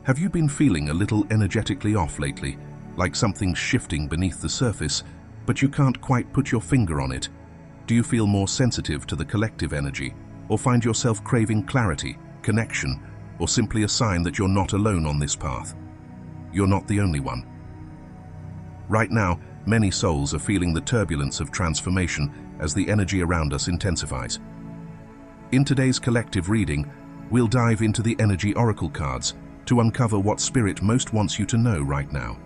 Have you been feeling a little energetically off lately, like something's shifting beneath the surface, but you can't quite put your finger on it? Do you feel more sensitive to the collective energy, or find yourself craving clarity, connection, or simply a sign that you're not alone on this path? You're not the only one. Right now, many souls are feeling the turbulence of transformation as the energy around us intensifies. In today's collective reading, we'll dive into the energy oracle cards to uncover what Spirit most wants you to know right now.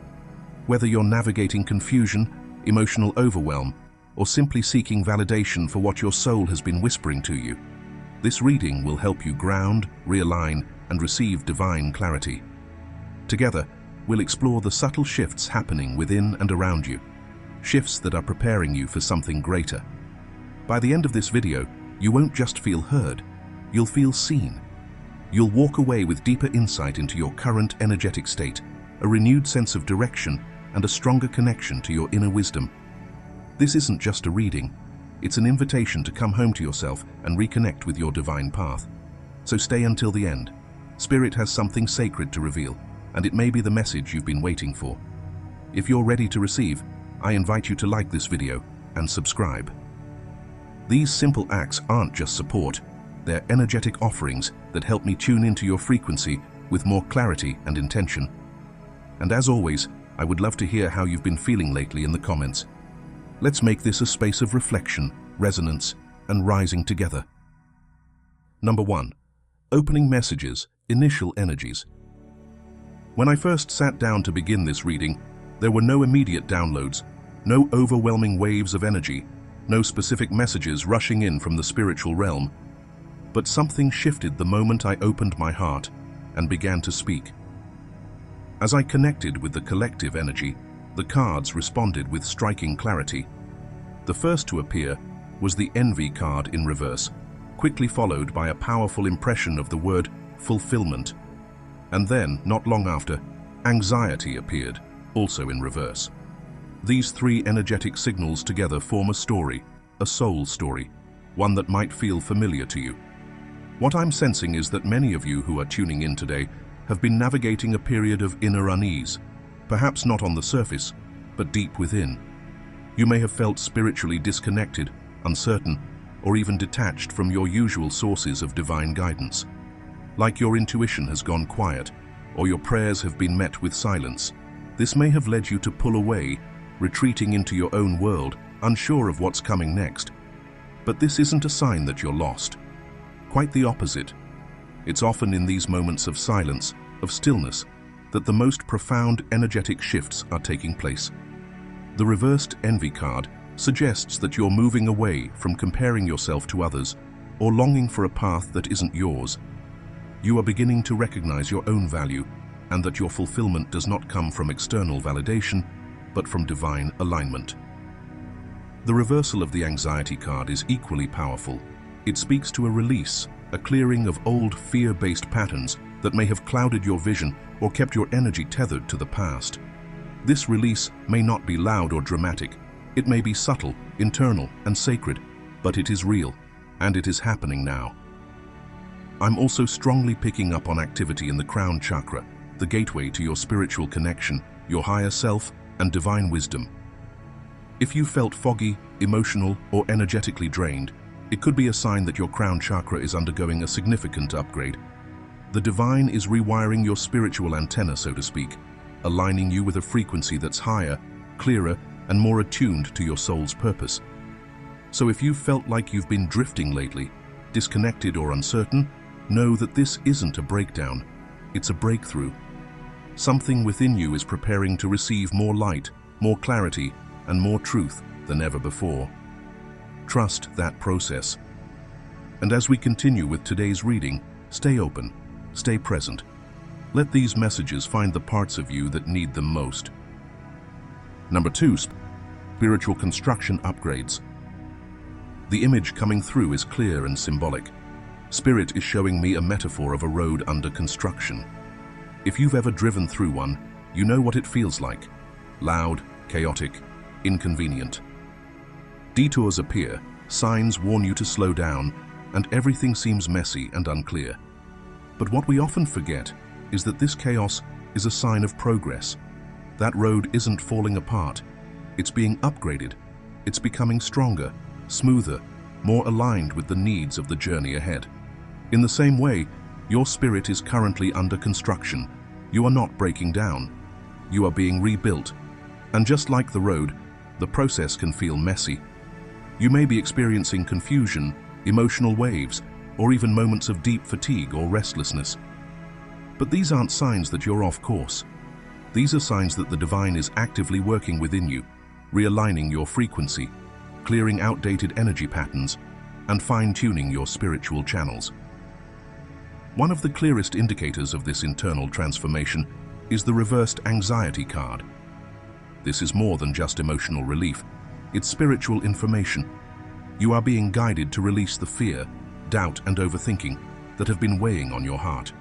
Whether you're navigating confusion, emotional overwhelm, or simply seeking validation for what your soul has been whispering to you, this reading will help you ground, realign, and receive divine clarity. Together, we'll explore the subtle shifts happening within and around you, shifts that are preparing you for something greater. By the end of this video, you won't just feel heard, you'll feel seen. You'll walk away with deeper insight into your current energetic state, a renewed sense of direction, and a stronger connection to your inner wisdom. This isn't just a reading, it's an invitation to come home to yourself and reconnect with your divine path. So stay until the end. Spirit has something sacred to reveal, and it may be the message you've been waiting for. If you're ready to receive, I invite you to like this video and subscribe. These simple acts aren't just support, they're energetic offerings that help me tune into your frequency with more clarity and intention. And as always, I would love to hear how you've been feeling lately in the comments. Let's make this a space of reflection, resonance, and rising together. Number 1. Opening messages, initial energies. When I first sat down to begin this reading, there were no immediate downloads, no overwhelming waves of energy, no specific messages rushing in from the spiritual realm. But something shifted the moment I opened my heart and began to speak. As I connected with the collective energy, the cards responded with striking clarity. The first to appear was the Envy card in reverse, quickly followed by a powerful impression of the word fulfillment. And then, not long after, Anxiety appeared, also in reverse. These three energetic signals together form a story, a soul story, one that might feel familiar to you. What I'm sensing is that many of you who are tuning in today have been navigating a period of inner unease, perhaps not on the surface, but deep within. You may have felt spiritually disconnected, uncertain, or even detached from your usual sources of divine guidance. Like your intuition has gone quiet, or your prayers have been met with silence. This may have led you to pull away, retreating into your own world, unsure of what's coming next. But this isn't a sign that you're lost. Quite the opposite. It's often in these moments of silence, of stillness, that the most profound energetic shifts are taking place. The reversed Envy card suggests that you're moving away from comparing yourself to others or longing for a path that isn't yours. You are beginning to recognize your own value and that your fulfillment does not come from external validation, but from divine alignment. The reversal of the Anxiety card is equally powerful. It speaks to a release, a clearing of old fear-based patterns that may have clouded your vision or kept your energy tethered to the past. This release may not be loud or dramatic. It may be subtle, internal, and sacred, but it is real, and it is happening now. I'm also strongly picking up on activity in the crown chakra, the gateway to your spiritual connection, your higher self, and divine wisdom. If you felt foggy, emotional, or energetically drained, it could be a sign that your crown chakra is undergoing a significant upgrade. The divine is rewiring your spiritual antenna, so to speak, aligning you with a frequency that's higher, clearer, and more attuned to your soul's purpose. So if you felt like you've been drifting lately, disconnected or uncertain, know that this isn't a breakdown, it's a breakthrough. Something within you is preparing to receive more light, more clarity, and more truth than ever before. Trust that process. And as we continue with today's reading, stay open, stay present. Let these messages find the parts of you that need them most. Number 2, spiritual construction upgrades. The image coming through is clear and symbolic. Spirit is showing me a metaphor of a road under construction. If you've ever driven through one, you know what it feels like. Loud, chaotic, inconvenient. Detours appear, signs warn you to slow down, and everything seems messy and unclear. But what we often forget is that this chaos is a sign of progress. That road isn't falling apart. It's being upgraded. It's becoming stronger, smoother, more aligned with the needs of the journey ahead. In the same way, your spirit is currently under construction. You are not breaking down. You are being rebuilt. And just like the road, the process can feel messy. You may be experiencing confusion, emotional waves, or even moments of deep fatigue or restlessness. But these aren't signs that you're off course. These are signs that the divine is actively working within you, realigning your frequency, clearing outdated energy patterns, and fine-tuning your spiritual channels. One of the clearest indicators of this internal transformation is the reversed anxiety card. This is more than just emotional relief. It's spiritual information. You are being guided to release the fear, doubt, and overthinking that have been weighing on your heart.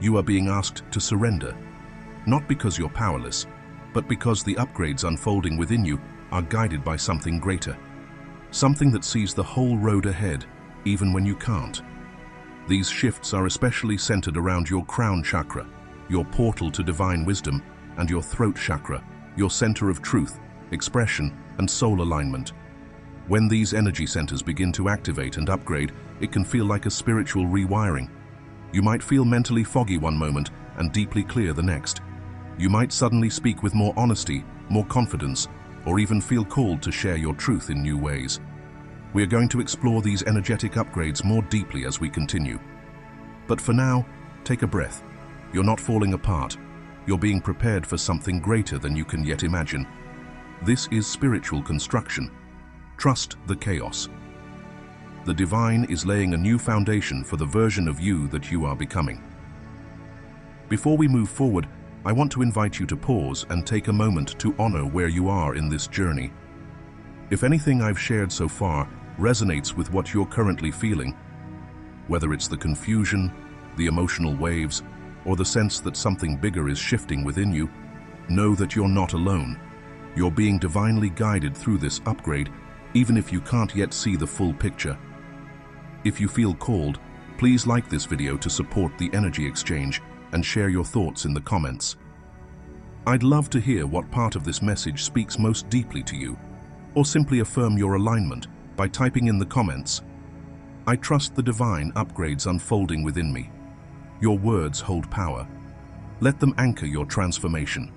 You are being asked to surrender, not because you're powerless, but because the upgrades unfolding within you are guided by something greater, something that sees the whole road ahead, even when you can't. These shifts are especially centered around your crown chakra, your portal to divine wisdom, and your throat chakra, your center of truth, expression, and soul alignment. When these energy centers begin to activate and upgrade, it can feel like a spiritual rewiring. You might feel mentally foggy one moment and deeply clear the next. You might suddenly speak with more honesty, more confidence, or even feel called to share your truth in new ways. We are going to explore these energetic upgrades more deeply as we continue. But for now, take a breath. You're not falling apart. You're being prepared for something greater than you can yet imagine. This is spiritual construction. Trust the chaos. The divine is laying a new foundation for the version of you that you are becoming. Before we move forward, I want to invite you to pause and take a moment to honor where you are in this journey. If anything I've shared so far resonates with what you're currently feeling, whether it's the confusion, the emotional waves, or the sense that something bigger is shifting within you, know that you're not alone. You're being divinely guided through this upgrade, even if you can't yet see the full picture. If you feel called, please like this video to support the energy exchange and share your thoughts in the comments. I'd love to hear what part of this message speaks most deeply to you, or simply affirm your alignment by typing in the comments. I trust the divine upgrades unfolding within me. Your words hold power. Let them anchor your transformation.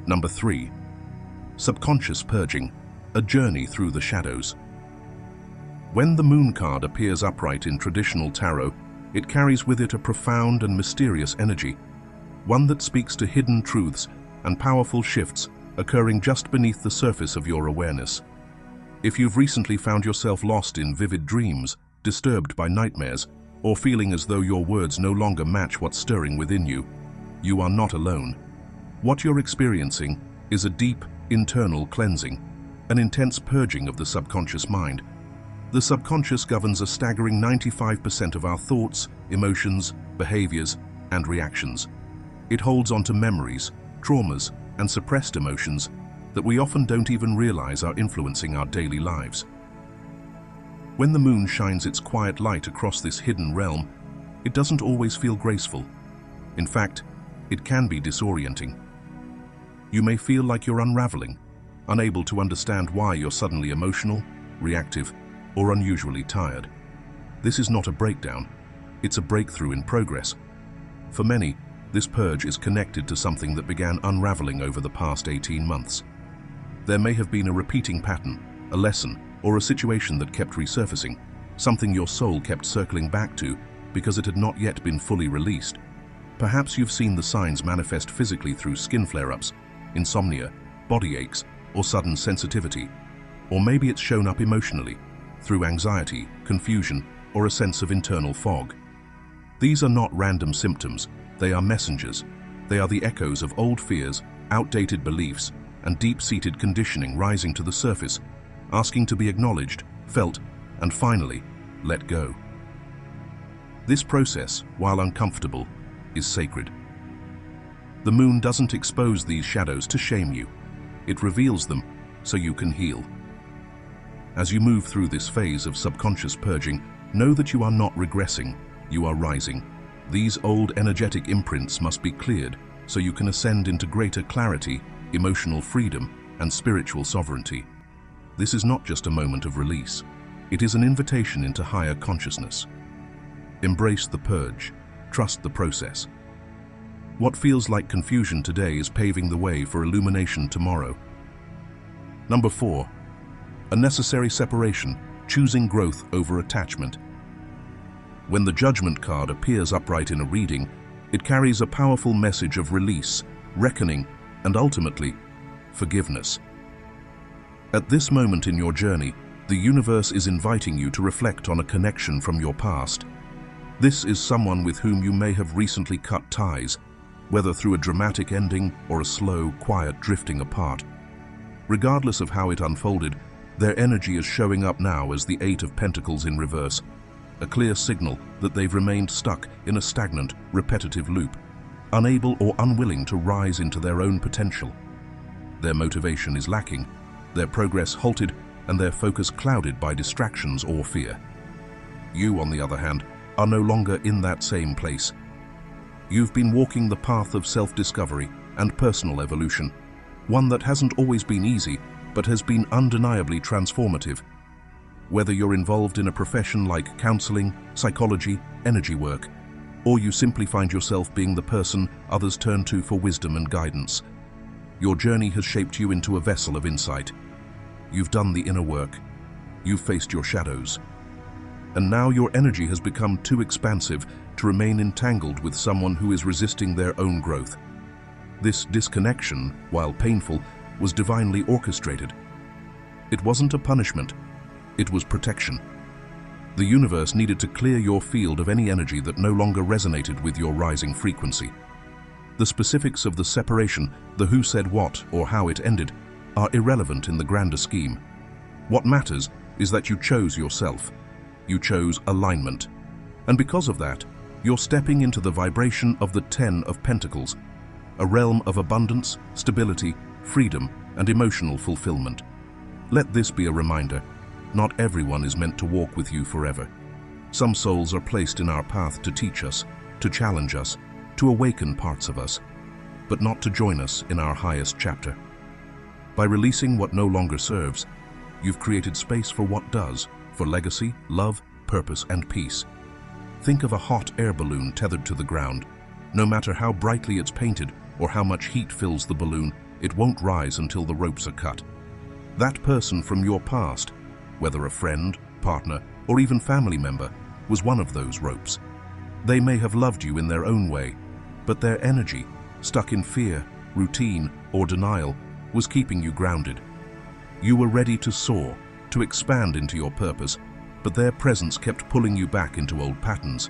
Number 3. Subconscious purging, a journey through the shadows. When the moon card appears upright in traditional tarot, it carries with it a profound and mysterious energy, one that speaks to hidden truths and powerful shifts occurring just beneath the surface of your awareness. If you've recently found yourself lost in vivid dreams, disturbed by nightmares, or feeling as though your words no longer match what's stirring within you, you are not alone. What you're experiencing is a deep, internal cleansing, an intense purging of the subconscious mind. The subconscious governs a staggering 95% of our thoughts, emotions, behaviors, and reactions. It holds onto memories, traumas, and suppressed emotions that we often don't even realize are influencing our daily lives. When the moon shines its quiet light across this hidden realm, it doesn't always feel graceful. In fact, it can be disorienting. You may feel like you're unraveling, unable to understand why you're suddenly emotional, reactive, or unusually tired. This is not a breakdown, it's a breakthrough in progress. For many, this purge is connected to something that began unraveling over the past 18 months. There may have been a repeating pattern, a lesson, or a situation that kept resurfacing, something your soul kept circling back to because it had not yet been fully released. Perhaps you've seen the signs manifest physically through skin flare-ups, insomnia, body aches, or sudden sensitivity. Or maybe it's shown up emotionally, through anxiety, confusion, or a sense of internal fog. These are not random symptoms, they are messengers. They are the echoes of old fears, outdated beliefs, and deep-seated conditioning rising to the surface, asking to be acknowledged, felt, and finally, let go. This process, while uncomfortable, is sacred. The moon doesn't expose these shadows to shame you. It reveals them so you can heal. As you move through this phase of subconscious purging, know that you are not regressing, you are rising. These old energetic imprints must be cleared so you can ascend into greater clarity, emotional freedom, and spiritual sovereignty. This is not just a moment of release. It is an invitation into higher consciousness. Embrace the purge. Trust the process. What feels like confusion today is paving the way for illumination tomorrow. Number 4. A necessary separation, choosing growth over attachment. When the judgment card appears upright in a reading, it carries a powerful message of release, reckoning, and ultimately, forgiveness. At this moment in your journey, the universe is inviting you to reflect on a connection from your past. This is someone with whom you may have recently cut ties, whether through a dramatic ending or a slow, quiet drifting apart. Regardless of how it unfolded, their energy is showing up now as the Eight of Pentacles in reverse, a clear signal that they've remained stuck in a stagnant, repetitive loop, unable or unwilling to rise into their own potential. Their motivation is lacking, their progress halted, and their focus clouded by distractions or fear. You, on the other hand, are no longer in that same place. You've been walking the path of self-discovery and personal evolution, one that hasn't always been easy, but has been undeniably transformative. Whether you're involved in a profession like counseling, psychology, energy work, or you simply find yourself being the person others turn to for wisdom and guidance, your journey has shaped you into a vessel of insight. You've done the inner work. You've faced your shadows. And now your energy has become too expansive to remain entangled with someone who is resisting their own growth. This disconnection, while painful, was divinely orchestrated. It wasn't a punishment, it was protection. The universe needed to clear your field of any energy that no longer resonated with your rising frequency. The specifics of the separation, the who said what or how it ended, are irrelevant in the grander scheme. What matters is that you chose yourself. You chose alignment. And because of that, you're stepping into the vibration of the Ten of Pentacles, a realm of abundance, stability, freedom, and emotional fulfillment. Let this be a reminder. Not everyone is meant to walk with you forever. Some souls are placed in our path to teach us, to challenge us, to awaken parts of us, but not to join us in our highest chapter. By releasing what no longer serves, you've created space for what does, for legacy, love, purpose, and peace. Think of a hot air balloon tethered to the ground. No matter how brightly it's painted or how much heat fills the balloon, it won't rise until the ropes are cut. That person from your past, whether a friend, partner, or even family member, was one of those ropes. They may have loved you in their own way, but their energy, stuck in fear, routine, or denial, was keeping you grounded. You were ready to soar, to expand into your purpose, but their presence kept pulling you back into old patterns.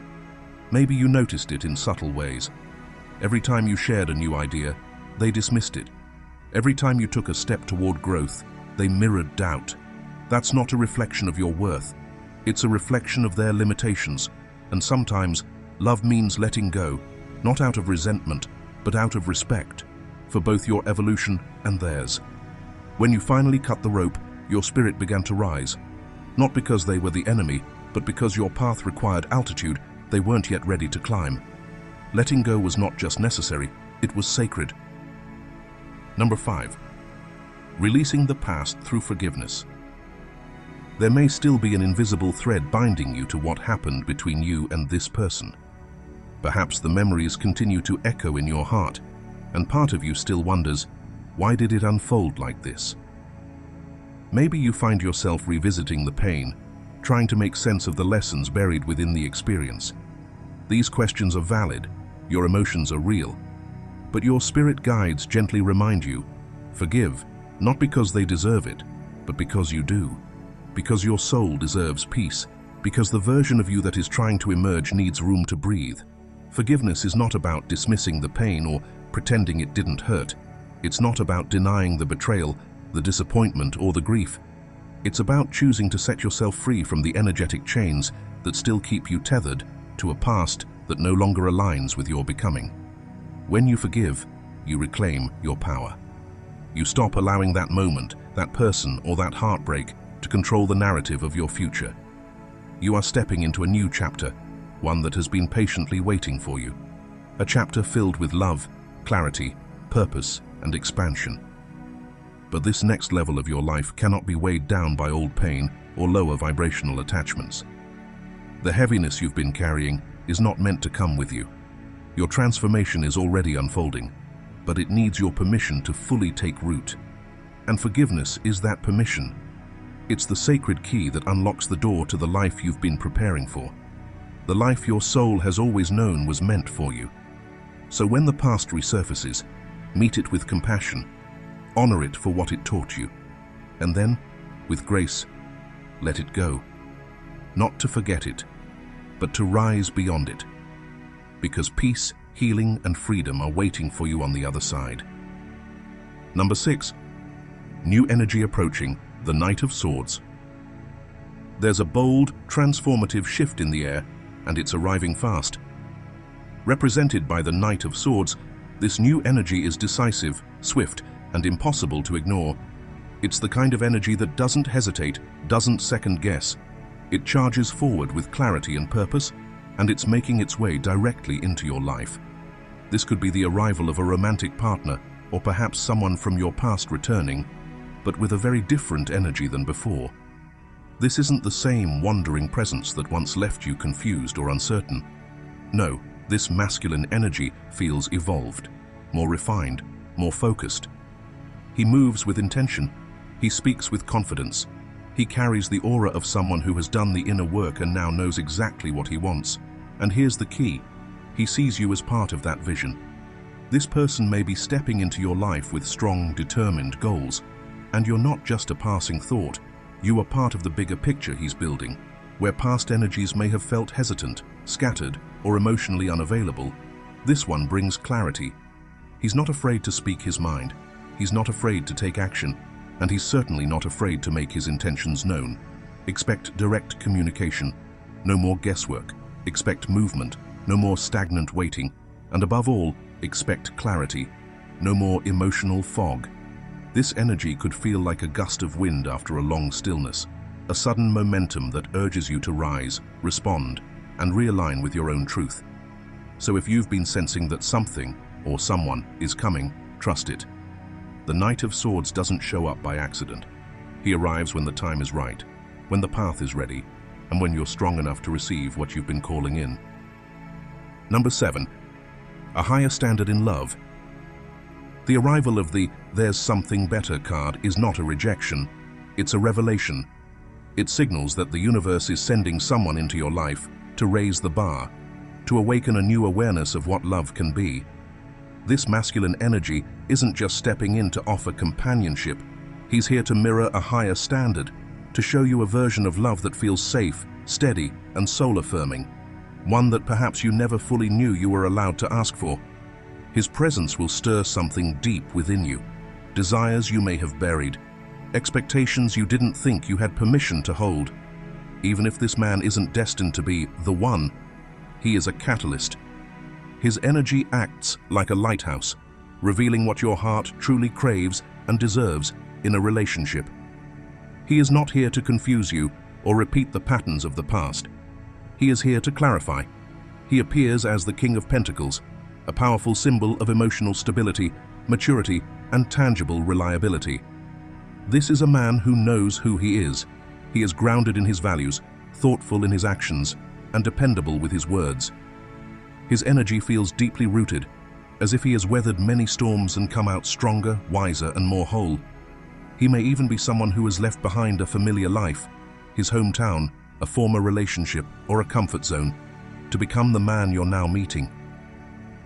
Maybe you noticed it in subtle ways. Every time you shared a new idea, they dismissed it. Every time you took a step toward growth, they mirrored doubt. That's not a reflection of your worth. It's a reflection of their limitations, and sometimes love means letting go, not out of resentment, but out of respect, for both your evolution and theirs. When you finally cut the rope, your spirit began to rise. Not because they were the enemy, but because your path required altitude they weren't yet ready to climb. Letting go was not just necessary, it was sacred. Number 5. Releasing the past through forgiveness. There may still be an invisible thread binding you to what happened between you and this person. Perhaps the memories continue to echo in your heart, and part of you still wonders, why did it unfold like this? Maybe you find yourself revisiting the pain, trying to make sense of the lessons buried within the experience. These questions are valid, your emotions are real, but your spirit guides gently remind you, forgive, not because they deserve it, but because you do. Because your soul deserves peace, because the version of you that is trying to emerge needs room to breathe. Forgiveness is not about dismissing the pain or pretending it didn't hurt. It's not about denying the betrayal, the disappointment, or the grief. It's about choosing to set yourself free from the energetic chains that still keep you tethered to a past that no longer aligns with your becoming. When you forgive, you reclaim your power. You stop allowing that moment, that person, or that heartbreak to control the narrative of your future. You are stepping into a new chapter, one that has been patiently waiting for you. A chapter filled with love, clarity, purpose, and expansion. But this next level of your life cannot be weighed down by old pain or lower vibrational attachments. The heaviness you've been carrying is not meant to come with you. Your transformation is already unfolding, but it needs your permission to fully take root. And forgiveness is that permission. It's the sacred key that unlocks the door to the life you've been preparing for. The life your soul has always known was meant for you. So when the past resurfaces, meet it with compassion, honor it for what it taught you, and then, with grace, let it go. Not to forget it, but to rise beyond it. Because peace, healing, and freedom are waiting for you on the other side. Number 6. New energy approaching, the Knight of Swords. There's a bold, transformative shift in the air, and it's arriving fast. Represented by the Knight of Swords, this new energy is decisive, swift, and impossible to ignore. It's the kind of energy that doesn't hesitate, doesn't second guess. It charges forward with clarity and purpose, and it's making its way directly into your life. This could be the arrival of a romantic partner, or perhaps someone from your past returning, but with a very different energy than before. This isn't the same wandering presence that once left you confused or uncertain. No, this masculine energy feels evolved, more refined, more focused. He moves with intention. He speaks with confidence. He carries the aura of someone who has done the inner work and now knows exactly what he wants. And here's the key. He sees you as part of that vision. This person may be stepping into your life with strong, determined goals. And you're not just a passing thought. You are part of the bigger picture he's building, where past energies may have felt hesitant, scattered, or emotionally unavailable. This one brings clarity. He's not afraid to speak his mind. He's not afraid to take action. And he's certainly not afraid to make his intentions known. Expect direct communication. No more guesswork. Expect movement. No more stagnant waiting. And above all, expect clarity. No more emotional fog. This energy could feel like a gust of wind after a long stillness, a sudden momentum that urges you to rise, respond, and realign with your own truth. So if you've been sensing that something or someone is coming, trust it. The Knight of Swords doesn't show up by accident. He arrives when the time is right, when the path is ready, and when you're strong enough to receive what you've been calling in. Number 7. A higher standard in love. The arrival of the "There's Something Better" card is not a rejection, it's a revelation. It signals that the universe is sending someone into your life to raise the bar, to awaken a new awareness of what love can be. This masculine energy isn't just stepping in to offer companionship, he's here to mirror a higher standard, to show you a version of love that feels safe, steady, and soul-affirming, one that perhaps you never fully knew you were allowed to ask for. His presence will stir something deep within you, desires you may have buried, expectations you didn't think you had permission to hold. Even if this man isn't destined to be the one, he is a catalyst. His energy acts like a lighthouse, revealing what your heart truly craves and deserves in a relationship. He is not here to confuse you or repeat the patterns of the past. He is here to clarify. He appears as the King of Pentacles, a powerful symbol of emotional stability, maturity, and tangible reliability. This is a man who knows who he is. He is grounded in his values, thoughtful in his actions, and dependable with his words. His energy feels deeply rooted, as if he has weathered many storms and come out stronger, wiser, and more whole. He may even be someone who has left behind a familiar life, his hometown, a former relationship, or a comfort zone, to become the man you're now meeting.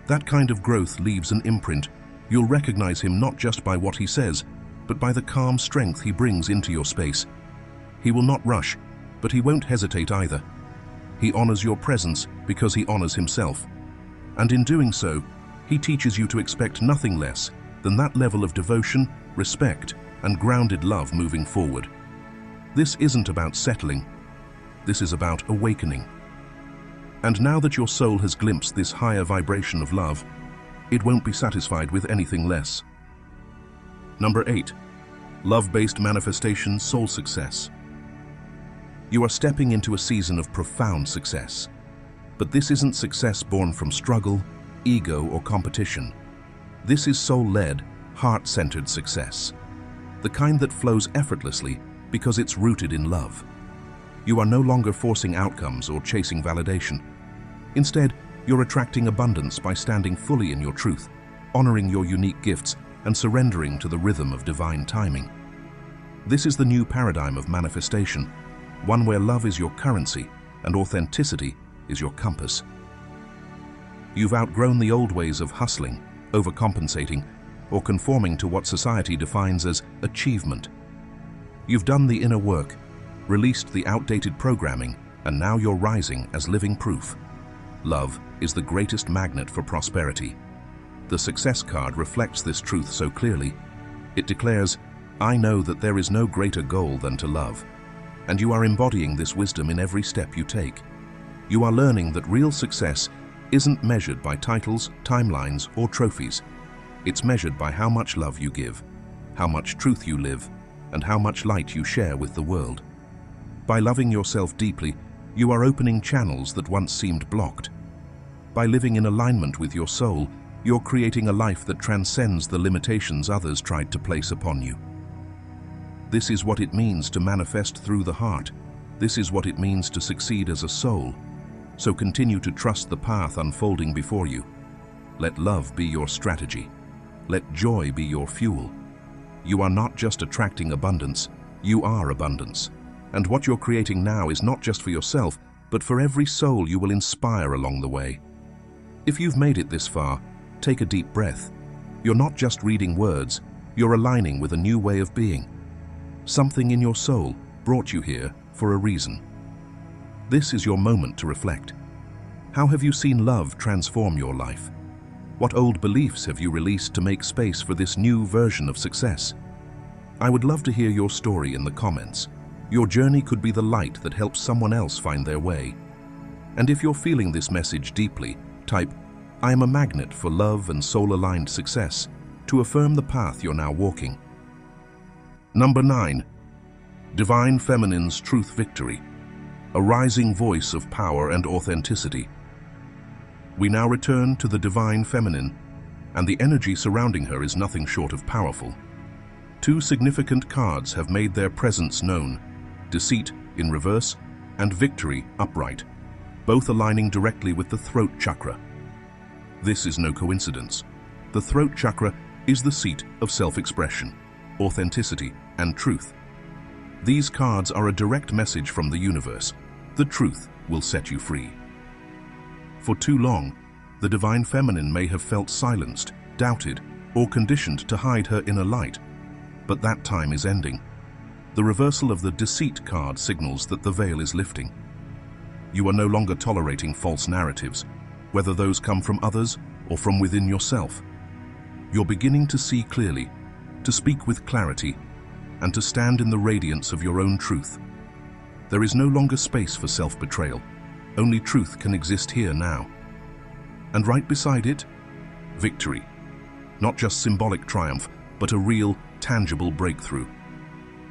That kind of growth leaves an imprint. You'll recognize him not just by what he says, but by the calm strength he brings into your space. He will not rush, but he won't hesitate either. He honors your presence because he honors himself. And in doing so, he teaches you to expect nothing less than that level of devotion, respect, and grounded love moving forward. This isn't about settling. This is about awakening. And now that your soul has glimpsed this higher vibration of love, it won't be satisfied with anything less. Number 8. Love-based manifestation, soul success. You are stepping into a season of profound success. But this isn't success born from struggle, ego, or competition. This is soul-led, heart-centered success. The kind that flows effortlessly because it's rooted in love. You are no longer forcing outcomes or chasing validation. Instead, you're attracting abundance by standing fully in your truth, honoring your unique gifts, and surrendering to the rhythm of divine timing. This is the new paradigm of manifestation, one where love is your currency and authenticity is your compass. You've outgrown the old ways of hustling, overcompensating, or conforming to what society defines as achievement. You've done the inner work, released the outdated programming, and now you're rising as living proof. Love is the greatest magnet for prosperity. The success card reflects this truth so clearly. It declares, "I know that there is no greater goal than to love." And you are embodying this wisdom in every step you take. You are learning that real success isn't measured by titles, timelines, or trophies. It's measured by how much love you give, how much truth you live, and how much light you share with the world. By loving yourself deeply, you are opening channels that once seemed blocked. By living in alignment with your soul, you're creating a life that transcends the limitations others tried to place upon you. This is what it means to manifest through the heart. This is what it means to succeed as a soul. So continue to trust the path unfolding before you. Let love be your strategy. Let joy be your fuel. You are not just attracting abundance, you are abundance. And what you're creating now is not just for yourself, but for every soul you will inspire along the way. If you've made it this far, take a deep breath. You're not just reading words, you're aligning with a new way of being. Something in your soul brought you here for a reason. This is your moment to reflect. How have you seen love transform your life? What old beliefs have you released to make space for this new version of success? I would love to hear your story in the comments. Your journey could be the light that helps someone else find their way. And if you're feeling this message deeply, type, "I am a magnet for love and soul-aligned success," to affirm the path you're now walking. Number 9. Divine Feminine's Truth Victory. A rising voice of power and authenticity. We now return to the Divine Feminine, and the energy surrounding her is nothing short of powerful. Two significant cards have made their presence known: Deceit in reverse and Victory upright, both aligning directly with the throat chakra. This is no coincidence. The throat chakra is the seat of self-expression, authenticity, and truth. These cards are a direct message from the universe. The truth will set you free. For too long, the Divine Feminine may have felt silenced, doubted, or conditioned to hide her inner light. But that time is ending. The reversal of the Deceit card signals that the veil is lifting. You are no longer tolerating false narratives, whether those come from others or from within yourself. You're beginning to see clearly, to speak with clarity, and to stand in the radiance of your own truth. There is no longer space for self-betrayal. Only truth can exist here now. And right beside it, victory. Not just symbolic triumph, but a real, tangible breakthrough.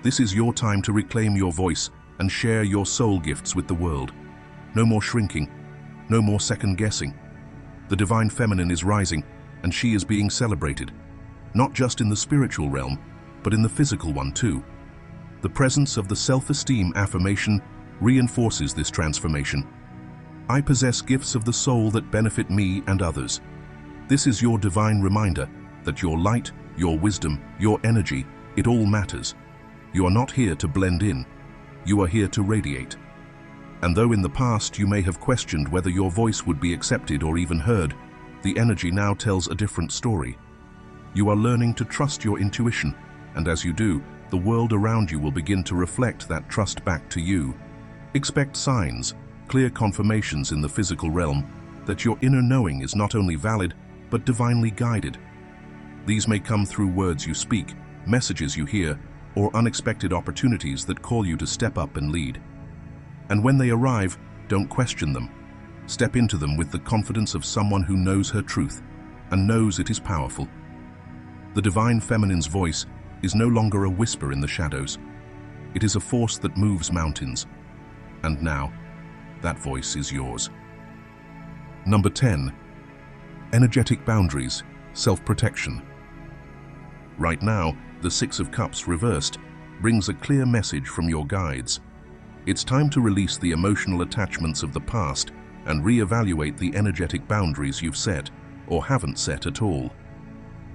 This is your time to reclaim your voice and share your soul gifts with the world. No more shrinking, no more second-guessing. The Divine Feminine is rising, and she is being celebrated, not just in the spiritual realm, but in the physical one too. The presence of the self-esteem affirmation reinforces this transformation. I possess gifts of the soul that benefit me and others. This is your divine reminder that your light, your wisdom, your energy, it all matters. You are not here to blend in. You are here to radiate. And though in the past you may have questioned whether your voice would be accepted or even heard, the energy now tells a different story. You are learning to trust your intuition, and as you do, the world around you will begin to reflect that trust back to you. Expect signs, clear confirmations in the physical realm, that your inner knowing is not only valid, but divinely guided. These may come through words you speak, messages you hear, or unexpected opportunities that call you to step up and lead. And when they arrive, don't question them. Step into them with the confidence of someone who knows her truth and knows it is powerful. The Divine Feminine's voice is no longer a whisper in the shadows. It is a force that moves mountains. And now, that voice is yours. Number 10. Energetic boundaries, self-protection. Right now, the Six of Cups reversed brings a clear message from your guides. It's time to release the emotional attachments of the past and re-evaluate the energetic boundaries you've set or haven't set at all.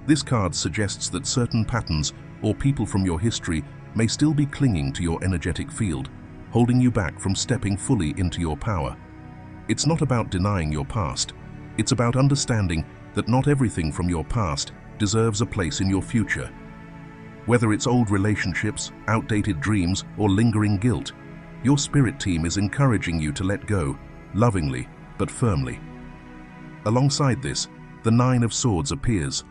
This card suggests that certain patterns or people from your history may still be clinging to your energetic field, holding you back from stepping fully into your power. It's not about denying your past. It's about understanding that not everything from your past deserves a place in your future. Whether it's old relationships, outdated dreams, or lingering guilt, your spirit team is encouraging you to let go, lovingly but firmly. Alongside this, the Nine of Swords appears,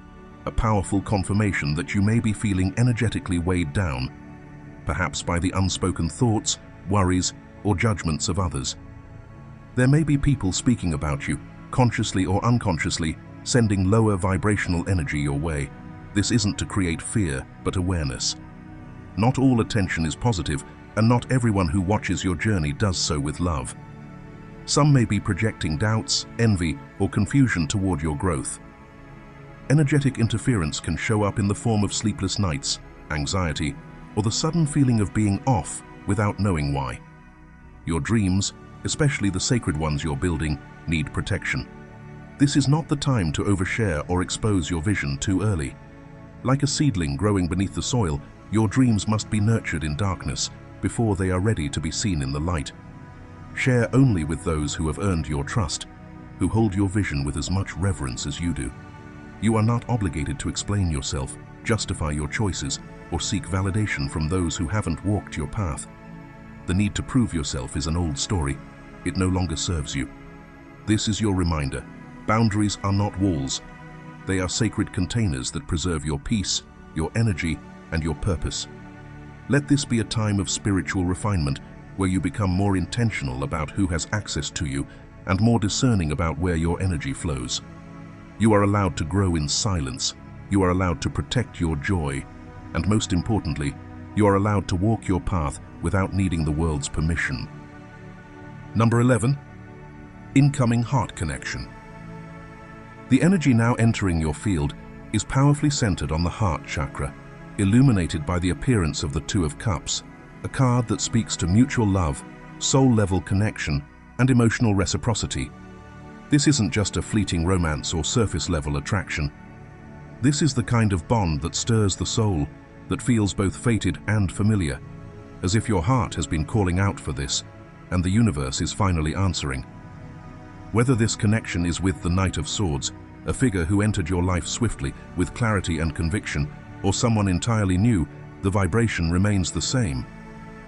a powerful confirmation that you may be feeling energetically weighed down, perhaps by the unspoken thoughts, worries, or judgments of others. There may be people speaking about you, consciously or unconsciously, sending lower vibrational energy your way. This isn't to create fear, but awareness. Not all attention is positive, and not everyone who watches your journey does so with love. Some may be projecting doubts, envy, or confusion toward your growth. Energetic interference can show up in the form of sleepless nights, anxiety, or the sudden feeling of being off without knowing why. Your dreams, especially the sacred ones you're building, need protection. This is not the time to overshare or expose your vision too early. Like a seedling growing beneath the soil, your dreams must be nurtured in darkness before they are ready to be seen in the light. Share only with those who have earned your trust, who hold your vision with as much reverence as you do. You are not obligated to explain yourself, justify your choices, or seek validation from those who haven't walked your path. The need to prove yourself is an old story. It no longer serves you. This is your reminder. Boundaries are not walls. They are sacred containers that preserve your peace, your energy, and your purpose. Let this be a time of spiritual refinement where you become more intentional about who has access to you and more discerning about where your energy flows. You are allowed to grow in silence. You are allowed to protect your joy. And most importantly, you are allowed to walk your path without needing the world's permission. Number 11. Incoming heart connection. The energy now entering your field is powerfully centered on the heart chakra, illuminated by the appearance of the Two of Cups, a card that speaks to mutual love, soul-level connection, and emotional reciprocity. This isn't just a fleeting romance or surface-level attraction. This is the kind of bond that stirs the soul, that feels both fated and familiar, as if your heart has been calling out for this, and the universe is finally answering. Whether this connection is with the Knight of Swords, a figure who entered your life swiftly with clarity and conviction, or someone entirely new, the vibration remains the same.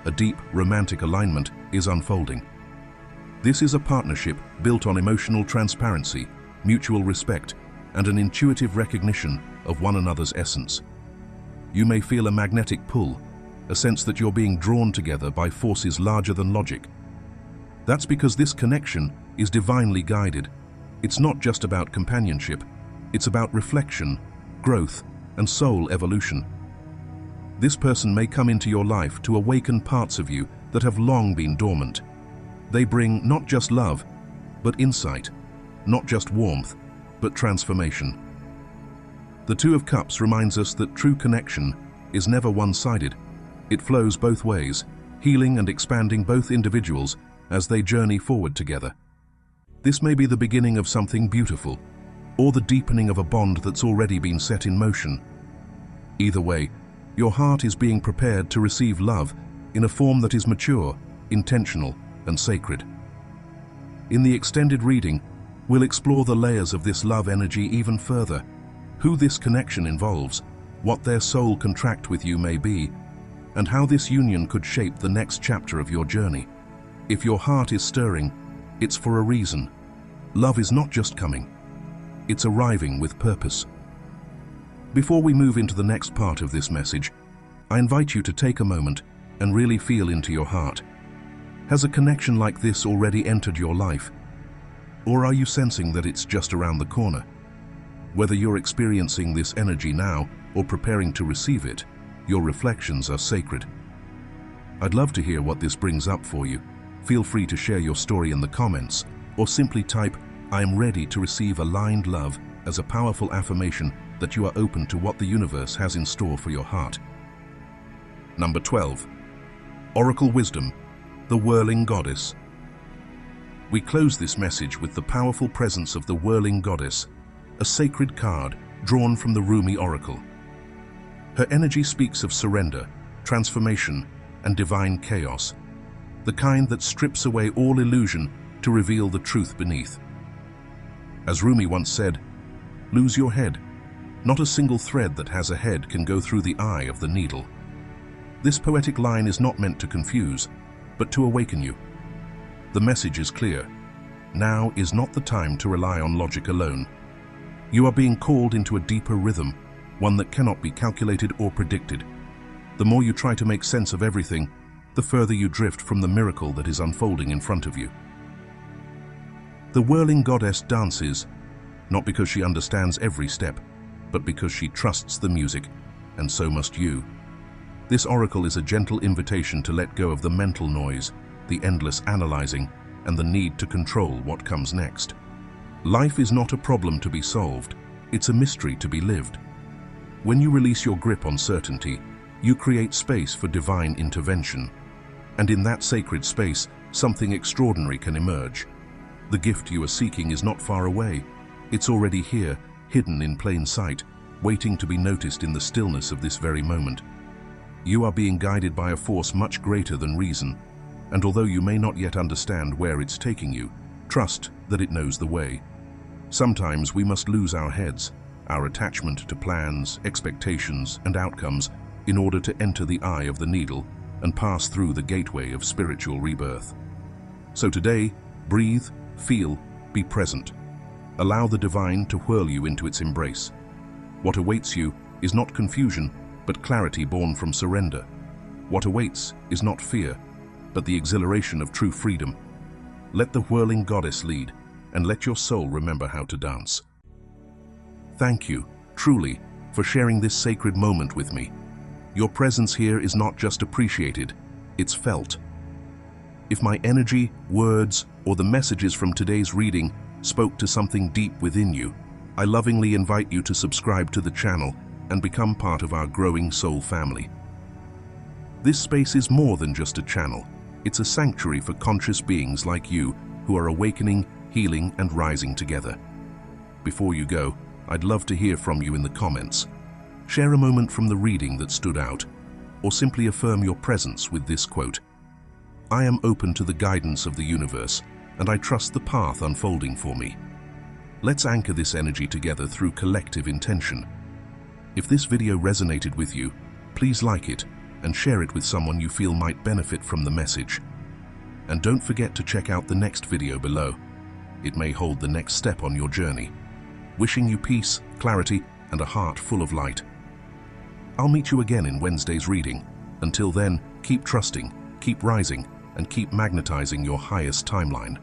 A deep, romantic alignment is unfolding. This is a partnership built on emotional transparency, mutual respect, and an intuitive recognition of one another's essence. You may feel a magnetic pull, a sense that you're being drawn together by forces larger than logic. That's because this connection is divinely guided. It's not just about companionship, it's about reflection, growth, and soul evolution. This person may come into your life to awaken parts of you that have long been dormant. They bring not just love, but insight, not just warmth, but transformation. The Two of Cups reminds us that true connection is never one-sided. It flows both ways, healing and expanding both individuals as they journey forward together. This may be the beginning of something beautiful, or the deepening of a bond that's already been set in motion. Either way, your heart is being prepared to receive love in a form that is mature, intentional, and sacred. In the extended reading, we'll explore the layers of this love energy even further, who this connection involves, what their soul contract with you may be, and how this union could shape the next chapter of your journey. If your heart is stirring, it's for a reason. Love is not just coming, it's arriving with purpose. Before we move into the next part of this message, I invite you to take a moment and really feel into your heart. Has a connection like this already entered your life? Or are you sensing that it's just around the corner? Whether you're experiencing this energy now or preparing to receive it, your reflections are sacred. I'd love to hear what this brings up for you. Feel free to share your story in the comments or simply type I am ready to receive aligned love as a powerful affirmation that you are open to what the universe has in store for your heart. Number 12. Oracle Wisdom, the Whirling Goddess. We close this message with the powerful presence of the Whirling Goddess, a sacred card drawn from the Rumi Oracle. Her energy speaks of surrender, transformation, and divine chaos, the kind that strips away all illusion to reveal the truth beneath. As Rumi once said, "Lose your head. Not a single thread that has a head can go through the eye of the needle." This poetic line is not meant to confuse, but to awaken you. The message is clear. Now is not the time to rely on logic alone. You are being called into a deeper rhythm, one that cannot be calculated or predicted. The more you try to make sense of everything, the further you drift from the miracle that is unfolding in front of you. The Whirling Goddess dances, not because she understands every step, but because she trusts the music, and so must you. This oracle is a gentle invitation to let go of the mental noise, the endless analyzing, and the need to control what comes next. Life is not a problem to be solved, it's a mystery to be lived. When you release your grip on certainty, you create space for divine intervention. And in that sacred space, something extraordinary can emerge. The gift you are seeking is not far away. It's already here, hidden in plain sight, waiting to be noticed in the stillness of this very moment. You are being guided by a force much greater than reason, and although you may not yet understand where it's taking you, trust that it knows the way. Sometimes we must lose our heads, our attachment to plans, expectations, and outcomes in order to enter the eye of the needle and pass through the gateway of spiritual rebirth. So today, breathe, feel, be present. Allow the divine to whirl you into its embrace. What awaits you is not confusion, but clarity born from surrender. What awaits is not fear, but the exhilaration of true freedom. Let the Whirling Goddess lead, and let your soul remember how to dance. Thank you, truly, for sharing this sacred moment with me. Your presence here is not just appreciated, it's felt. If my energy, words, or the messages from today's reading spoke to something deep within you, I lovingly invite you to subscribe to the channel and become part of our growing soul family. This space is more than just a channel. It's a sanctuary for conscious beings like you who are awakening, healing, and rising together. Before you go, I'd love to hear from you in the comments. Share a moment from the reading that stood out, or simply affirm your presence with this quote: "I am open to the guidance of the universe, and I trust the path unfolding for me." Let's anchor this energy together through collective intention. If this video resonated with you, please like it and share it with someone you feel might benefit from the message. And don't forget to check out the next video below. It may hold the next step on your journey. Wishing you peace, clarity, and a heart full of light. I'll meet you again in Wednesday's reading. Until then, keep trusting, keep rising, and keep magnetizing your highest timeline.